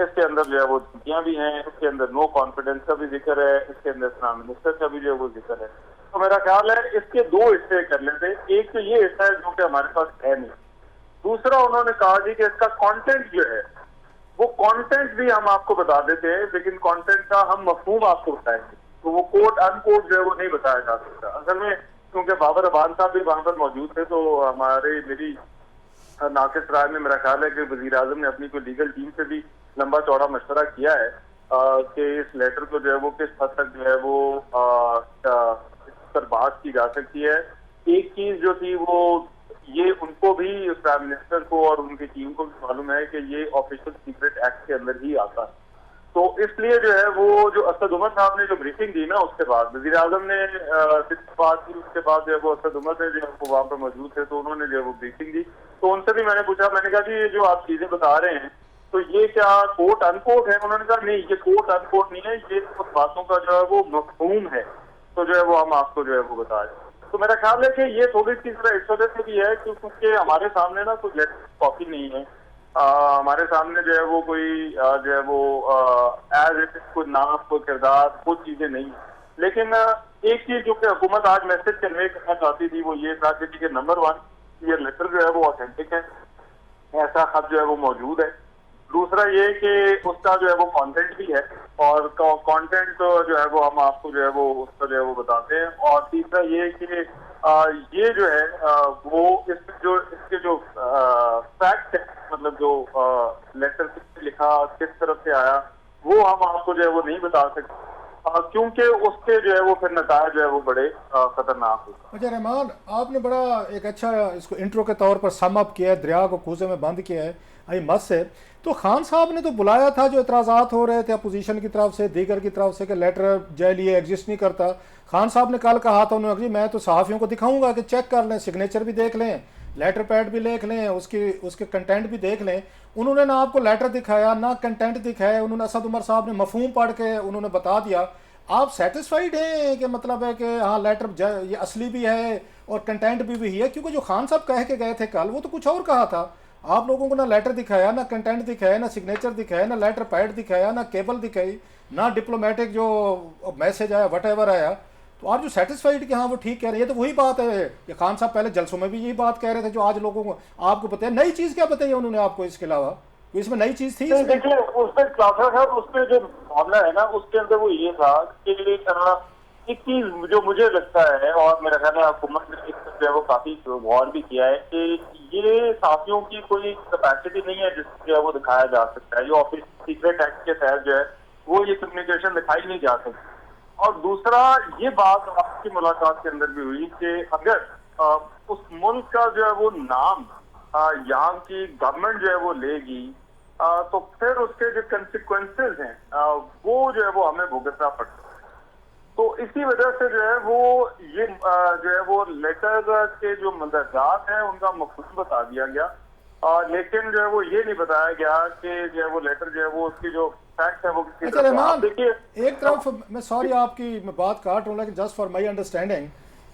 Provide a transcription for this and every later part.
اس کے اندر جو ہے وہ دھمکیاں بھی ہیں, اس کے اندر نو کانفیڈنس کا بھی ذکر ہے, اس کے اندر پرائم منسٹر کا بھی جو ہے وہ ذکر ہے. تو میرا خیال ہے اس کے دو حصے کر لیتے. ایک تو یہ حصہ ہے جو کہ ہمارے پاس ہے نہیں, دوسرا انہوں نے کہا جی کہ اس کا کانٹینٹ جو ہے وہ کانٹینٹ بھی ہم آپ کو بتا دیتے ہیں, لیکن کانٹینٹ کا ہم مفہوم آپ کو بتائیں گے, تو وہ کوٹ ان کوٹ جو ہے وہ نہیں بتایا جا سکتا. اصل میں کیونکہ بابر ابان صاحب بھی وہاں پر موجود تھے, تو میری ناقص رائے میں میرا خیال ہے کہ وزیر اعظم نے اپنی کوئی لیگل ٹیم سے بھی لمبا چوڑا مشورہ کیا ہے کہ اس لیٹر کو جو ہے وہ کس حد تک جو ہے وہ اس پر بات کی جا سکتی ہے. ایک چیز جو تھی وہ یہ ان کو بھی, پرائم منسٹر کو اور ان کی ٹیم کو بھی معلوم ہے کہ یہ آفیشل سیکرٹ ایکٹ کے اندر ہی آتا ہے, تو اس لیے جو ہے وہ جو اسد عمر صاحب نے جو بریفنگ دی نا, اس کے بعد وزیر اعظم نے بات کی, اس کے بعد جو ہے وہ اسد عمر سے جو ہے وہ وہاں پر موجود تھے, تو انہوں نے جو ہے وہ بریفنگ دی. تو ان سے بھی میں نے پوچھا, میں نے کہا کہ یہ جو آپ چیزیں بتا رہے ہیں تو یہ کیا کوٹ ان کوٹ ہے؟ انہوں نے کہا نہیں, یہ کوٹ ان کوٹ نہیں ہے, یہ کچھ باتوں کا جو ہے وہ مفہوم ہے, تو جو ہے وہ ہم آپ کو جو ہے وہ بتا رہے ہیں. تو میرا خیال ہے کہ یہ تھوڑی سی ذرا اس وجہ سے بھی ہے کیونکہ ہمارے سامنے نا کوئی لیٹر کاپی نہیں ہے, ہمارے سامنے جو ہے وہ کوئی جو ہے وہ ایز اٹ کوئی نام, کوئی کردار, وہ چیزیں نہیں. لیکن ایک چیز جو کہ حکومت آج میسج کنوے کرنا چاہتی تھی وہ یہ تھا کہ نمبر 1, یہ لیٹر جو ہے وہ آتھینٹک ہے, ایسا خط جو ہے وہ موجود ہے. دوسرا یہ کہ اس کا جو ہے وہ کانٹینٹ بھی ہے, اور کانٹینٹ جو ہے وہ ہم آپ کو جو ہے وہ اس کا جو ہے وہ بتاتے ہیں. اور تیسرا یہ کہ یہ جو ہے وہ اس کے جو فیکٹ ہے, مطلب جو لیٹر کس سے لکھا, کس طرف سے آیا, وہ ہم آپ کو جو ہے وہ نہیں بتا سکتے, کیونکہ اس کے جو ہے وہ پھر نتائج جو ہے وہ بڑے خطرناک ہوتے. اچھا رحمان, آپ نے بڑا ایک اچھا اس کو انٹرو کے طور پر سم اپ کیا ہے, دریا کو کوزے میں بند کیا ہے مت سے. تو خان صاحب نے تو بلایا تھا, جو اعتراضات ہو رہے تھے اپوزیشن کی طرف سے, دیگر کی طرف سے کہ لیٹر جیلی ایگزسٹ نہیں کرتا. خان صاحب نے کل کہا تھا, انہوں نے میں تو صحافیوں کو دکھاؤں گا کہ چیک کر لیں, سگنیچر بھی دیکھ لیں, لیٹر پیڈ بھی دیکھ لیں, اس کے کنٹینٹ بھی دیکھ لیں. انہوں نے نہ آپ کو لیٹر دکھایا نہ کنٹینٹ دکھایا, انہوں نے اسد عمر صاحب نے مفہوم پڑھ کے انہوں نے بتا دیا. آپ سیٹسفائیڈ ہیں کہ مطلب ہے کہ ہاں لیٹر یہ اصلی بھی ہے اور کنٹینٹ بھی وہی ہے؟ کیونکہ جو خان صاحب کہہ کے گئے تھے کل, وہ تو کچھ اور کہا تھا. آپ لوگوں کو نہ لیٹر دکھایا, نہ کنٹینٹ دکھایا, نہ سگنیچر دکھایا, نہ لیٹر پیڈ دکھایا, نہ کیبل دکھائی, نہ ڈپلومیٹک جو میسج آیا وٹ ایور آیا. تو آپ جو سیٹسفائیڈ کہ ہاں وہ ٹھیک کہہ رہے ہیں, یہ تو وہی بات ہے کہ خان صاحب پہلے جلسوں میں بھی یہی بات کہہ رہے تھے جو آج لوگوں کو آپ کو پتہ ہے. نئی چیز کیا بتائی انہوں نے آپ کو اس کے علاوہ؟ اس میں نئی چیز تھی؟ دیکھیے اس میں اس میں جو معاملہ ہے نا, اس کے اندر وہ یہ تھا کہ ایک چیز جو مجھے لگتا ہے, اور میرا خیال ہے حکومت نے اس پر جو ہے وہ کافی غور بھی کیا ہے, کہ یہ صحافیوں کی کوئی کیپیسٹی نہیں ہے جس سے وہ دکھایا جا سکتا ہے. جو آفس سیکرٹ ایکٹ کے تحت جو ہے وہ یہ کمیونیکیشن دکھائی نہیں جا سکتی. اور دوسرا یہ بات آپ کی ملاقات کے اندر بھی ہوئی کہ اگر اس ملک کا جو ہے وہ نام یہاں کی گورنمنٹ جو ہے وہ لے گی, تو پھر اس کے جو کنسیکوینسز ہیں وہ جو ہے وہ ہمیں بھگتنا پڑتا ہے. تو اسی وجہ سے جو ہے وہ یہ جو ہے وہ لیٹر کے جو مندرجات ہیں ان کا مفہوم بتا دیا گیا, لیکن جو ہے وہ یہ نہیں بتایا گیا کہ جو ہے وہ لیٹر جو ہے وہ اس کی جو فیکٹ ہے وہ کس کی طرف سے. دیکھیے ایک طرف میں سوری آپ کی میں بات کاٹ رہا ہوں, لیکن جسٹ فار مائی انڈرسٹینڈنگ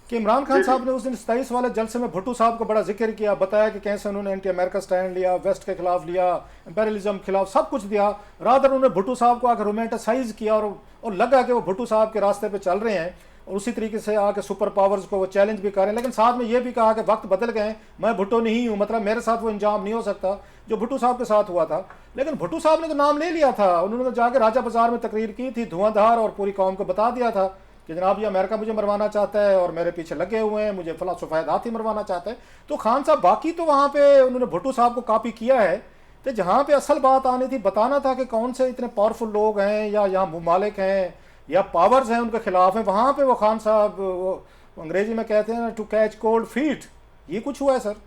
کہ عمران خان صاحب نے اس دن 27 والے جلسے میں بھٹو صاحب کو بڑا ذکر کیا, بتایا کہ کیسے انہوں نے اینٹی امریکہ سٹینڈ لیا, ویسٹ کے خلاف لیا, امپیریلزم خلاف سب کچھ دیا. رات انہوں نے بھٹو صاحب کو آ کے رومانٹیسائز کیا اور لگا کہ وہ بھٹو صاحب کے راستے پہ چل رہے ہیں, اور اسی طریقے سے آ کے سپر پاورز کو وہ چیلنج بھی کر رہے ہیں. لیکن ساتھ میں یہ بھی کہا کہ وقت بدل گئے, میں بھٹو نہیں ہوں, مطلب میرے ساتھ وہ انجام نہیں ہو سکتا جو بھٹو صاحب کے ساتھ ہوا تھا. لیکن بھٹو صاحب نے تو نام لے لیا تھا, انہوں نے جا کے راجہ بازار میں تقریر کی تھی دھواں دھار, اور پوری قوم کو بتا دیا تھا کہ جناب یہ امریکہ مجھے مروانا چاہتا ہے اور میرے پیچھے لگے ہوئے ہیں, مجھے فلاں سفید ہاتھی مروانا چاہتا ہے. تو خان صاحب باقی تو وہاں پہ انہوں نے بھٹو صاحب کو کاپی کیا ہے, تو جہاں پہ اصل بات آنی تھی بتانا تھا کہ کون سے اتنے پاورفل لوگ ہیں یا یہاں ممالک ہیں یا پاورز ہیں ان کے خلاف ہیں, وہاں پہ وہ خان صاحب وہ انگریزی میں کہتے ہیں ٹو کیچ کولڈ فیٹ, یہ کچھ ہوا ہے سر؟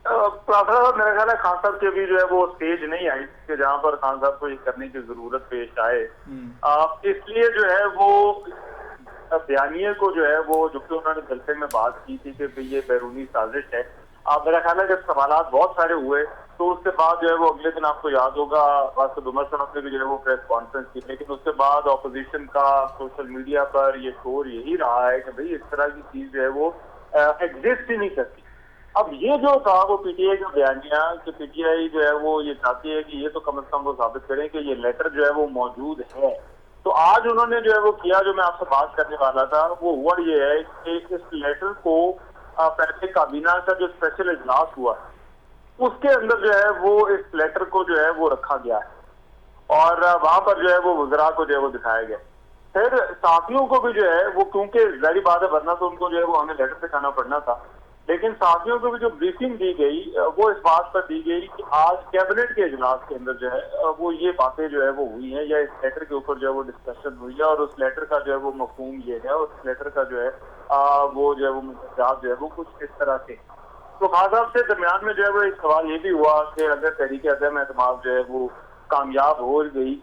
میرا خیال ہے خان صاحب کی بھی جو ہے وہ اسٹیج نہیں آئی کہ جہاں پر خان صاحب کو یہ کرنے کی ضرورت پیش آئے. اس لیے جو ہے وہ بیانیے کو جو ہے وہ جو کہ انہوں نے جلسے میں بات کی تھی کہ یہ بیرونی سازش ہے, میرا خیال ہے جب سوالات بہت سارے ہوئے تو اس کے بعد جو ہے وہ اگلے دن آپ کو یاد ہوگا اسد عمر صاحب نے بھی جو ہے وہ پریس کانفرنس کی, لیکن اس کے بعد اپوزیشن کا سوشل میڈیا پر یہ شور یہی رہا ہے کہ بھئی اس طرح کی چیز جو ہے وہ ایگزسٹ ہی نہیں کرتی. اب یہ جو تھا وہ پی ٹی آئی کا بیانیہ کہ پی ٹی آئی جو ہے وہ یہ چاہتی ہے کہ یہ تو کم از کم وہ ثابت کریں کہ یہ لیٹر جو ہے وہ موجود ہے. تو آج انہوں نے جو ہے وہ کیا, جو میں آپ سے بات کرنے والا تھا, وہ ہوا یہ ہے کہ اس لیٹر کو پہلے کابینہ کا جو اسپیشل اجلاس ہوا اس کے اندر جو ہے وہ اس لیٹر کو جو ہے وہ رکھا گیا ہے, اور وہاں پر جو ہے وہ وزراء کو جو ہے وہ دکھایا گیا. پھر صحافیوں کو بھی جو ہے وہ, کیونکہ ظاہری بات ہے ورنہ تو ان کو جو ہے وہ ہمیں لیٹر دکھانا پڑنا تھا, لیکن صحافیوں کو بھی جو بریفنگ دی گئی وہ اس بات پر دی گئی کہ آج کیبنٹ کے اجلاس کے اندر جو ہے وہ یہ باتیں جو ہے وہ ہوئی ہیں, یا اس لیٹر کے اوپر جو ہے وہ ڈسکشن ہوئی ہے, اور اس لیٹر کا جو ہے وہ مفہوم یہ ہے, اور اس لیٹر کا جو ہے وہ جو ہے وہ مفادات جو ہے وہ کچھ اس طرح سے. تو خان صاحب سے درمیان میں جو ہے وہ ایک سوال یہ بھی ہوا کہ اگر تحریک عدم اعتماد جو ہے وہ کامیاب ہو گئی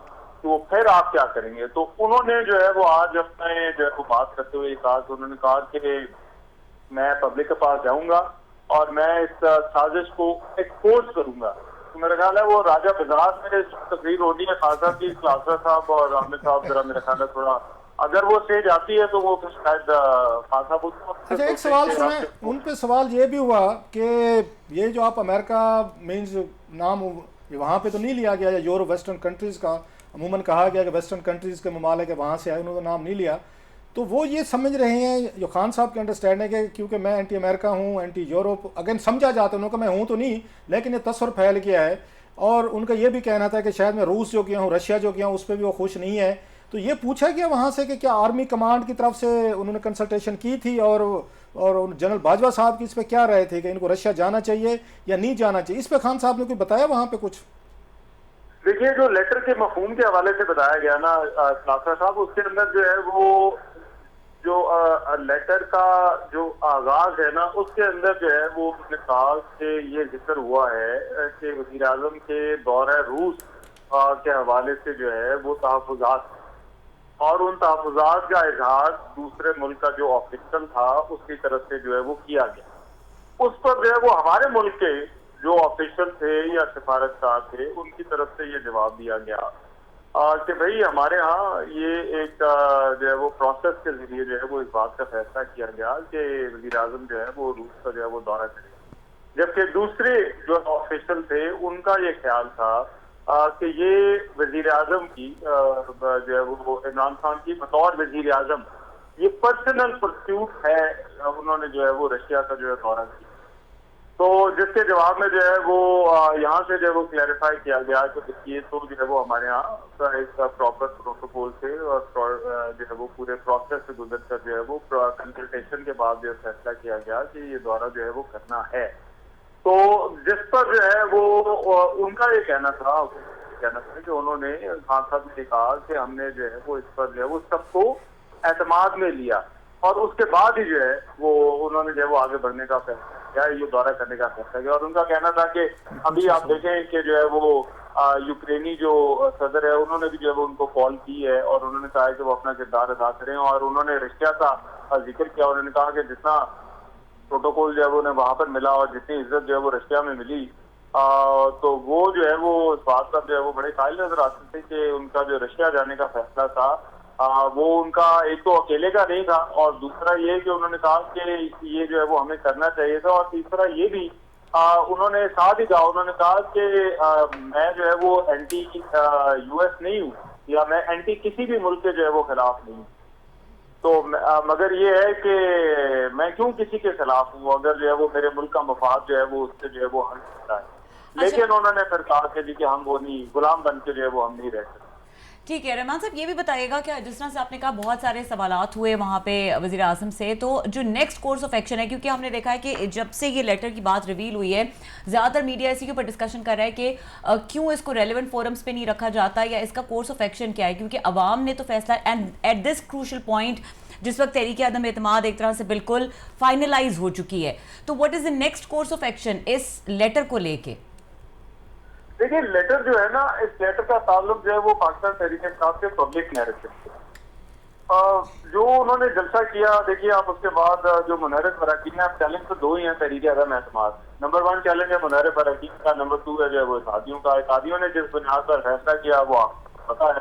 تو پھر آپ کیا کریں گے. تو انہوں نے جو ہے وہ آج اپنے جو ہے وہ بات کرتے ہوئے کہا کہ انہوں نے کہا کہ میں پبلک کے پاس جاؤں گا اور میں اس سازش کو ایکسپوز کروں گا. تو میرا خیال ہے وہ راجہ بازار میں تقریر ہونی ہے خان صاحب کی, خلاصہ صاحب اور عامر صاحب, ذرا میرا خیال ہے تھوڑا اگر وہ اسٹیج آتی ہے تو وہ پھر شاید خان صاحب. اچھا ایک سوال سنیں, ان پہ سوال یہ بھی ہوا کہ یہ جو آپ امریکہ مینز نام وہاں پہ تو نہیں لیا گیا, یا یورپ ویسٹرن کنٹریز کا عموماً کہا گیا کہ ویسٹرن کنٹریز کے ممالک وہاں سے آئے, انہوں نے نام نہیں لیا. تو وہ یہ سمجھ رہے ہیں, جو خان صاحب کے انڈرسٹینڈ ہے کہ کیونکہ میں اینٹی امریکہ ہوں, اینٹی یورپ, اگین سمجھا جاتا ہے انہوں کا میں ہوں تو نہیں, لیکن یہ تصور پھیل گیا ہے. اور ان کا یہ بھی کہنا تھا کہ شاید میں روس جو کیا ہوں, رشیا جو کیا ہوں, اس پہ بھی وہ خوش نہیں ہے. تو یہ پوچھا گیا وہاں سے کہ کیا آرمی کمانڈ کی طرف سے انہوں نے کنسلٹیشن کی تھی, اور جنرل باجوہ صاحب کی اس پہ کیا رائے تھے کہ ان کو رشیا جانا چاہیے یا نہیں جانا چاہیے؟ اس پہ خان صاحب نے کوئی بتایا وہاں پہ کچھ؟ دیکھیے جو لیٹر کے مفہوم کے حوالے سے بتایا گیا نا خلاصہ صاحب, اس کے اندر جو ہے وہ جو لیٹر کا جو آغاز ہے نا اس کے اندر جو ہے وہ نے کہا کہ یہ ذکر ہوا ہے کہ وزیر اعظم کے دورہ روس کے حوالے سے جو ہے وہ تحفظات, اور ان تحفظات کا اظہار دوسرے ملک کا جو آفیشل تھا اس کی طرف سے جو ہے وہ کیا گیا. اس پر جو ہے وہ ہمارے ملک کے جو آفیشل تھے یا سفارتکار تھے ان کی طرف سے یہ جواب دیا گیا کہ بھئی ہمارے ہاں یہ ایک جو ہے وہ پروسیس کے ذریعے جو ہے وہ اس بات کا فیصلہ کیا گیا کہ وزیر اعظم جو ہے وہ روس کا جو ہے وہ دورہ کرے, جبکہ دوسرے جو آفیشل تھے ان کا یہ خیال تھا کہ یہ وزیر اعظم کی جو ہے وہ عمران خان کی بطور وزیر اعظم یہ پرسنل پرسیوٹ ہے, انہوں نے جو ہے وہ رشیا کا جو ہے دورہ کیا. تو جس کے جواب میں جو ہے وہ یہاں سے جو ہے وہ کلیریفائی کیا گیا کہ یہ تو جو ہے وہ ہمارے یہاں ایک پراپر پروٹوکول سے اور جو ہے وہ پورے پروسیس سے گزر کر جو ہے وہ کنسلٹیشن کے بعد جو فیصلہ کیا گیا کہ یہ دورہ جو ہے وہ کرنا ہے. تو جس پر جو ہے وہ ان کا یہ کہنا تھا کہ انہوں نے خان صاحب نے کہا کہ ہم نے جو ہے وہ اس پر جو ہے وہ سب کو اعتماد میں لیا, اور اس کے بعد ہی جو ہے وہ انہوں نے جو ہے وہ آگے بڑھنے کا فیصلہ کیا, یہ دورہ کرنے کا فیصلہ کیا. اور ان کا کہنا تھا کہ ابھی آپ دیکھیں کہ جو ہے وہ یوکرینی جو صدر ہے انہوں نے بھی جو ہے وہ ان کو کال کی ہے, اور انہوں نے کہا ہے کہ وہ اپنا کردار ادا کریں, اور انہوں نے رشیا کا ذکر کیا. انہوں نے کہا کہ جتنا پروٹوکول جو ہے وہ انہیں وہاں پر ملا اور جتنی عزت جو ہے وہ رشیا میں ملی تو وہ جو ہے وہ اس بات پر جو ہے وہ بڑے قائل نظر آتے تھے کہ ان کا جو رشیا جانے کا فیصلہ تھا وہ ان کا ایک تو اکیلے کا نہیں تھا, اور دوسرا یہ کہ انہوں نے کہا کہ یہ جو ہے وہ ہمیں کرنا چاہیے تھا, اور تیسرا یہ بھی انہوں نے ساتھ ہی کہا, انہوں نے کہا کہ میں جو ہے وہ اینٹی یو ایس نہیں ہوں, یا میں اینٹی کسی بھی ملک کے جو ہے وہ خلاف نہیں ہوں, تو مگر یہ ہے کہ میں کیوں کسی کے خلاف ہوں اگر جو ہے وہ میرے ملک کا مفاد جو ہے وہ اس سے جو ہے وہ حل سکتا ہے. لیکن انہوں نے پھر کہا کہ جی کہ ہم وہ نہیں, غلام بن کے جو ہے وہ ہم نہیں رہ سکتے. ٹھیک ہے رحمان صاحب, یہ بھی بتائیے گا کہ جس طرح سے آپ نے کہا بہت سارے سوالات ہوئے وہاں پہ وزیر اعظم سے, تو جو نیکسٹ کورس آف ایکشن ہے, کیونکہ ہم نے دیکھا ہے کہ جب سے یہ لیٹر کی بات ریویل ہوئی ہے زیادہ تر میڈیا اسی کے اوپر ڈسکشن کر رہا ہے کہ کیوں اس کو ریلیونٹ فورمز پہ نہیں رکھا جاتا, یا اس کا کورس آف ایکشن کیا ہے, کیونکہ عوام نے تو فیصلہ and at this crucial point جس وقت تحریک عدم اعتماد ایک طرح سے بالکل فائنلائز ہو چکی ہے, تو what is the next course of action اس لیٹر کو لے کے؟ دیکھیے لیٹر جو ہے نا, اس لیٹر کا تعلق جو ہے وہ پاکستان تحریک انصاف کے پبلک نیریٹو سے, جو انہوں نے جلسہ کیا. دیکھیے آپ اس کے بعد جو منحرف اراکین ہیں, چیلنج تو دو ہی ہیں تحریک عدم اعتماد. نمبر 1 چیلنج ہے منحرف اراکین کا, نمبر 2 ہے جو ہے وہ اتحادیوں کا. اتحادیوں نے جس بنیاد پر فیصلہ کیا وہ آپ کو پتا ہے,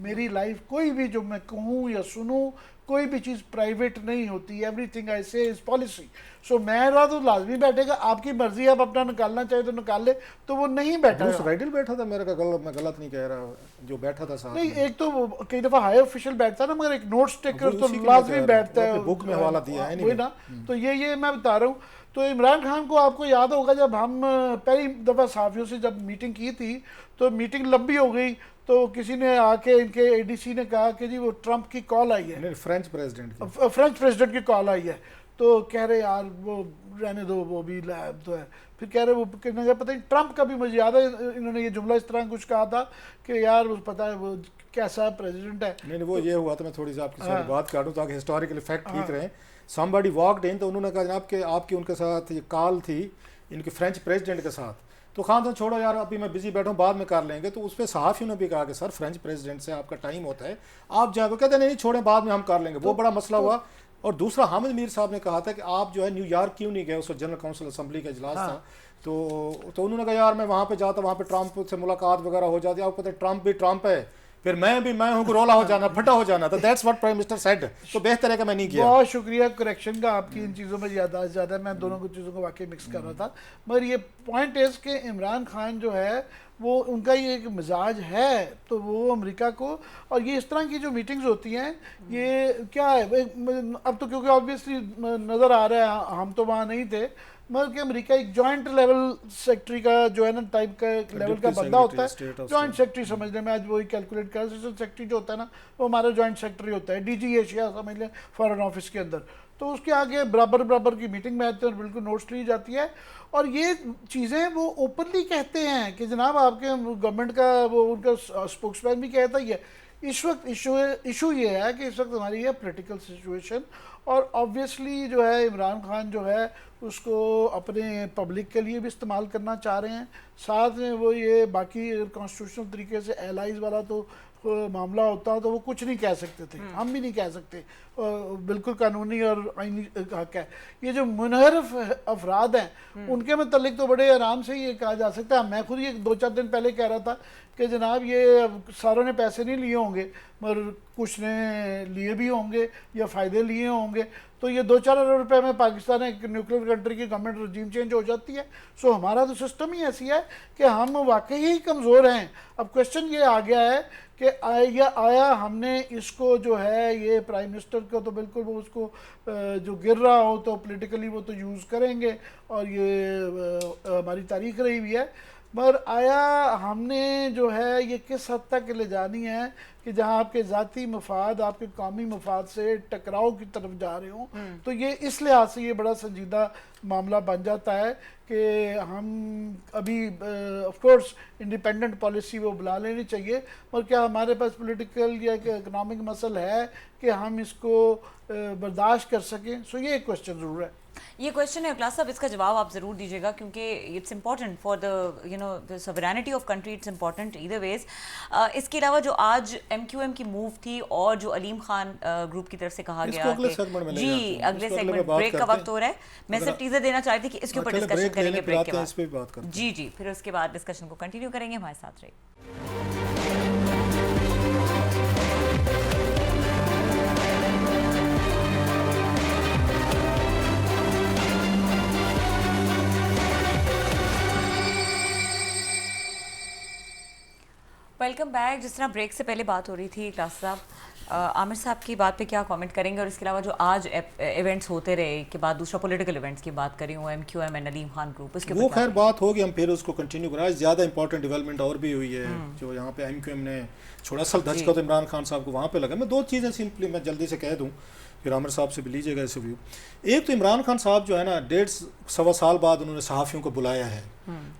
میری لائف کوئی بھی جو میں کہوں یا سنوں کوئی بھی چیز پرائیویٹ نہیں ہوتی, ایوری تھنگ آئی سے از پالیسی. سو میرا تو لازمی بیٹھے گا, آپ کی مرضی, آپ اپنا نکالنا چاہے تو نکال لے, تو وہ نہیں بیٹھا بروس رائڈل بیٹھا تھا, میرا میں غلط نہیں کہہ رہا, جو بیٹھا تھا ساتھ نہیں, ایک تو کئی دفعہ ہائی آفیشل بیٹھتا ہے نا, مگر ایک نوٹس ٹیکر تو لازمی بیٹھتا ہے, بک میں حوالہ دیا ہے وہی نا. تو یہ میں بتا رہا ہوں. تو عمران خان کو آپ کو یاد ہوگا جب ہم پہلی دفعہ صحافیوں سے جب میٹنگ کی تھی تو میٹنگ لمبی ہو گئی, تو کسی نے آ کے ان کے اے ڈی سی نے کہا کہ جی وہ ٹرمپ کی کال آئی ہے, فرینچ پریزیڈنٹ فرینچ پریزیڈنٹ کی کال آئی ہے. تو کہہ رہے یار وہ رہنے دو, وہ بھی لیب تو ہے. پھر کہہ رہے وہ کہنے کا پتہ نہیں, ٹرمپ کا بھی مجھے یاد ہے انہوں نے یہ جملہ اس طرح کچھ کہا تھا کہ یار وہ پتہ ہے وہ کیسا پریزیڈنٹ ہے. نہیں وہ یہ ہوا تھا, میں تھوڑی سی آپ کی ساری بات کاٹوں تاکہ ہسٹوریکل فیکٹ ٹھیک رہیں. somebody walked in, تو انہوں نے کہا جناب کہ آپ کی ان کے ساتھ یہ کال تھی ان کے فرینچ پریزیڈنٹ کے ساتھ. تو خان صاحب چھوڑو یار ابھی میں بزی بیٹھا ہوں, بعد میں کر لیں گے. تو اس پہ صحافیوں نے بھی کہا کہ سر فرینچ پریزیڈنٹ سے آپ کا ٹائم ہوتا ہے, آپ جائیں. وہ کہتے ہیں نہیں چھوڑیں بعد میں ہم کر لیں گے. وہ بڑا مسئلہ ہوا. اور دوسرا حامد میر صاحب نے کہا تھا کہ آپ جو ہے نیو یارک کیوں نہیں گئے, اس وقت جنرل کونسل اسمبلی کا اجلاس تھا. تو انہوں نے کہا یار میں وہاں پہ جاتا, وہاں پہ ٹرمپ سے ملاقات وغیرہ ہو جاتی. آپ کو پتہ ہے ٹرمپ بھی ٹرمپ ہے, پھر میں ہوں کہ رولا ہو جانا, پھٹا ہو جانا. تو that's what prime minister said. تو بہتر ہے کہ میں نہیں کیا. بہت شکریہ کریکشن کا آپ کی ان چیزوں میں یادداشت زیادہ ہے, میں دونوں کو چیزوں کو واقعی مکس کر رہا تھا. مگر یہ پوائنٹ از کہ عمران خان جو ہے وہ ان کا یہ ایک مزاج ہے, تو وہ امریکہ کو, اور یہ اس طرح کی جو میٹنگز ہوتی ہیں یہ کیا ہے اب تو کیونکہ آبویسلی نظر آ رہا ہے, ہم تو وہاں نہیں تھے, مگر کہ امریکہ ایک جوائنٹ لیول سیکٹری کا جو ہے نا ٹائپ کا لیول کا بندہ ہوتا ہے, جوائنٹ سیکٹری سمجھ لیں. میں آج وہی کیلکولیٹ کر رہا ہوں, سیکٹری جو ہوتا ہے نا وہ ہمارا جوائنٹ سیکٹری ہوتا ہے, ڈی جی ایشیا سمجھ لیں فارن آفس کے اندر. تو اس کے آگے برابر کی میٹنگ میں آتے ہیں اور بالکل نوٹس لی جاتی ہے. اور یہ چیزیں وہ اوپنلی کہتے ہیں کہ جناب آپ کے گورنمنٹ کا وہ ان کا اسپوکس مین بھی کہتا ہی ہے. اس وقت ایشو یہ ہے کہ اس وقت ہماری ہے پولیٹیکل سچویشن, اور آبویسلی جو ہے عمران خان جو ہے اس کو اپنے پبلک کے لیے بھی استعمال کرنا چاہ رہے ہیں, ساتھ میں وہ یہ باقی کانسٹیٹیوشنل طریقے سے ایلائز والا تو معاملہ ہوتا تو وہ کچھ نہیں کہہ سکتے تھے, ہم بھی نہیں کہہ سکتے, بالکل قانونی اور آئینی حق ہے. یہ جو منحرف افراد ہیں ان کے متعلق تو بڑے آرام سے یہ کہا جا سکتا ہے. میں خود یہ 2-4 دن پہلے کہہ رہا تھا کہ جناب یہ ساروں نے پیسے نہیں لیے ہوں گے مگر کچھ نے لیے بھی ہوں گے یا فائدے لیے ہوں گے. تو یہ 2-4 ارب روپے میں پاکستان ایک نیوکلیر کنٹری کی گورنمنٹ رجیم چینج ہو جاتی ہے. سو ہمارا تو سسٹم ہی ایسی ہے کہ ہم واقعی ہی کمزور ہیں. اب کوشچن یہ آ گیا ہے کہ آیا ہم نے اس کو جو ہے یہ پرائم منسٹر کو تو بالکل وہ اس کو جو گر رہا ہو تو پولیٹیکلی وہ تو یوز کریں گے, اور یہ ہماری تاریخ رہی ہوئی ہے, مگر آیا ہم نے جو ہے یہ کس حد تک لے جانی ہے کہ جہاں آپ کے ذاتی مفاد آپ کے قومی مفاد سے ٹکراؤ کی طرف جا رہے ہوں. تو یہ اس لحاظ سے یہ بڑا سنجیدہ معاملہ بن جاتا ہے کہ ہم ابھی آف کورس انڈیپینڈنٹ پالیسی وہ بلا لینی چاہیے, اور کیا ہمارے پاس پولیٹیکل یا اکنامک مسئلہ ہے کہ ہم اس کو برداشت کر سکیں. سو یہ ایک کوشچن ضرور ہے. یہ کوشچن ہے اخلاص صاحب, اس کا جواب آپ ضرور دیجیے گا کیونکہ it's important for the sovereignty of country, it's important either ways. اس کے علاوہ جو آج ایم کیو ایم کی موو تھی اور جو علیم خان گروپ کی طرف سے کہا گیا کہ جی اگلے سیگمنٹ بریک کا وقت ہو رہا ہے, میں صرف ٹیزر دینا چاہتی تھی کہ اس کے اوپر ڈسکشن کریں گے بریک کے بعد. جی پھر اس کے بعد ڈسکشن کو کنٹینیو کریں گے, ہمارے ساتھ رہیے. Welcome back. جس طرح بریک سے پہلے بات ہو رہی تھی اخلاص صاحب, عامر صاحب کی بات پہ کیا کامنٹ کریں گے, اور اس کے علاوہ جو آج ایونٹس ہوتے رہے کے بعد دوسرا پولیٹیکل ایونٹس کی بات کری ہوں, M Q M and Aleem Khan group, اس کے وہ خیر بات ہوگی, ہم پھر اس کو کنٹینیو کریں. زیادہ امپورٹنٹ ڈیولپمنٹ اور بھی ہوئی ہے جو یہاں پہ ایم کیو ایم نے چھوڑا. اصل دھچکا تو عمران خان صاحب کو وہاں پہ لگا. میں 2 چیزیں سمپلی میں جلدی سے کہہ دوں, پھر عامر صاحب سے بھی لیجیے گا اس ویو. ایک تو عمران خان صاحب جو ہے نا 1.5 سال بعد انہوں نے صحافیوں کو بلایا ہے,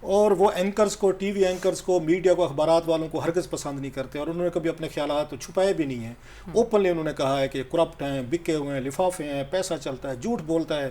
اور وہ اینکرز کو, ٹی وی اینکرز کو, میڈیا کو, اخبارات والوں کو ہرگز پسند نہیں کرتے, اور انہوں نے کبھی اپنے خیالات تو چھپائے بھی نہیں ہیں. اوپنلی انہوں نے کہا ہے کہ کرپٹ ہیں, بکے ہوئے ہیں, لفافے ہیں, پیسہ چلتا ہے, جھوٹ بولتا ہے.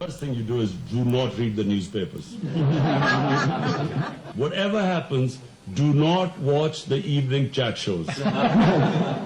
First thing you do is do not read the newspapers. Whatever happens, do not watch the evening chat shows.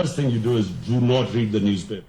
First thing you do is do not read the newspaper.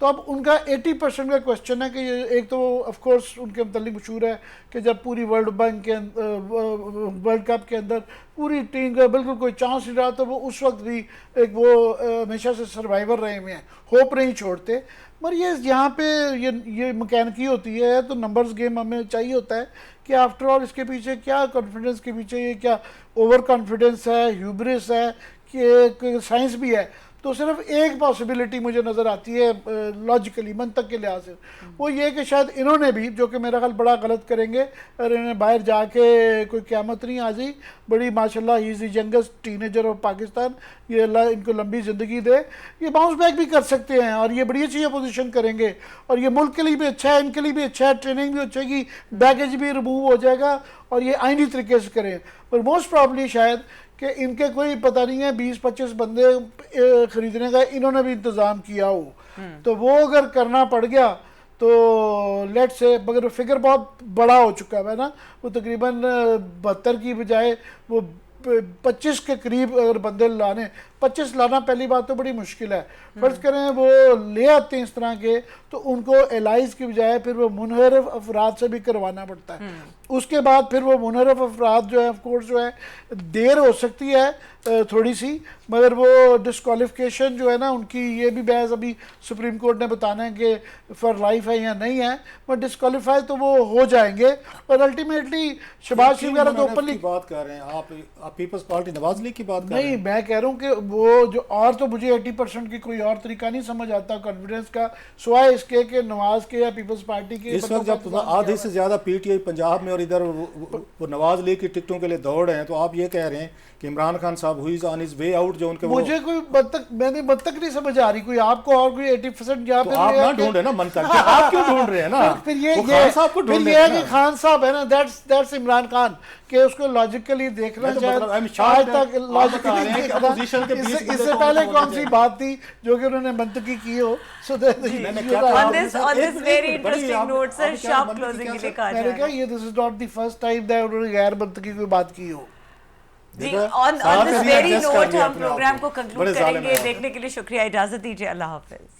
تو اب ان کا 80% کا کوشچن ہے کہ ایک تو آف کورس ان کے متعلق مشہور ہے کہ جب پوری ورلڈ بینک کے ورلڈ کپ کے اندر پوری ٹیم کا بالکل کوئی چانس نہیں رہا تو وہ اس وقت بھی ایک وہ ہمیشہ سے سروائیور رہے ہوئے ہیں, ہوپ نہیں چھوڑتے. مگر یہ یہاں پہ یہ مکینکی ہوتی ہے تو نمبرز گیم ہمیں چاہیے ہوتا ہے کہ آفٹر آل اس کے پیچھے کیا کانفیڈنس کے پیچھے یہ کیا اوور کانفیڈنس ہے, ہیوبرس ہے کہ سائنس بھی ہے. تو صرف ایک پاسبلٹی مجھے نظر آتی ہے لاجیکلی منطق کے لحاظ سے, وہ یہ کہ شاید انہوں نے بھی, جو کہ میرا خیال بڑا غلط کریں گے اور انہیں باہر جا کے کوئی قیامت نہیں آ جی, بڑی ماشاءاللہ ہی از دی ینگسٹ ٹینیجر آف پاکستان, یہ اللہ ان کو لمبی زندگی دے, یہ باؤنس بیک بھی کر سکتے ہیں اور یہ بڑی اچھی اپوزیشن کریں گے اور یہ ملک کے لیے بھی اچھا ہے, ان کے لیے بھی اچھا ہے, ٹریننگ بھی اچھے گی, بیگیج بھی ریموو ہو جائے گا اور یہ آئینی طریقے سے کریں. پر موسٹ پرابلی شاید کہ ان کے کوئی پتہ نہیں ہے 20-25 بندے خریدنے کا انہوں نے بھی انتظام کیا ہو, تو وہ اگر کرنا پڑ گیا تو لیٹ سے, مگر فگر بہت بڑا ہو چکا ہے نا, وہ تقریباً 72 کی بجائے وہ 25 کے قریب اگر بندے لانے, 25 لانا پہلی بات تو بڑی مشکل ہے. فرض کریں وہ لے آتے ہیں اس طرح کے تو ان کو الائز کی بجائے پھر وہ منحرف افراد سے بھی کروانا پڑتا ہے. اس کے بعد پھر وہ منحرف افراد جو ہے آف کورس جو ہے دیر ہو سکتی ہے تھوڑی سی, مگر وہ ڈسکوالیفیکیشن جو ہے نا ان کی یہ بھی بحث ابھی سپریم کورٹ نے بتانا ہے کہ فار لائف ہے یا نہیں ہے, بٹ ڈسکوالیفائی تو وہ ہو جائیں گے. اور الٹیمیٹلی شہباز شریف وغیرہ تو اوپنلی بات کر رہے ہیں آپ پیپلز پارٹی نواز لیگ کی بات کر رہے ہیں. نہیں, میں کہہ رہا ہوں کہ وہ جو اور تو مجھے 80% کی کوئی اور طریقہ نہیں سمجھ آتا کانفیڈنس کا سوائے اس کے کہ نواز کے یا پیپلز پارٹی کے. اس وقت جب آدھے سے زیادہ پی ٹی آئی پنجاب میں اور ادھر وہ نواز لیگ کی ٹکٹوں کے لیے دوڑ رہے ہیں, تو آپ یہ کہہ رہے ہیں کہ عمران خان صاحب ہوئی آن ہز وے آؤٹ, جو ان کے مجھے کوئی میں نے منطق نہیں سمجھ آ رہی کوئی آپ کو اور کوئی 80% یہاں پہ آپ نہ ڈھونڈ رہے نا منطق, آپ کیوں ڈھونڈ رہے ہیں نا, پھر یہ ہے کہ خان صاحب ہے نا, دیٹس عمران خان, کہ اس کو لاجیکلی دیکھنا چاہیے. آج تک لاجیکلی دیکھنا, اس سے پہلے کون سی بات تھی جو کہ انہوں نے منطقی کی ہو. On this very interesting note, sir, sharp closing کے لیے کہا میں نے کہا یہ this is not the first time that انہوں نے غیر منطقی کوئی بات کی ہو. جی, on this very note ہم پروگرام کو کنکلوڈ کریں گے. دیکھنے کے لیے شکریہ, اجازت دیجیے, اللہ حافظ.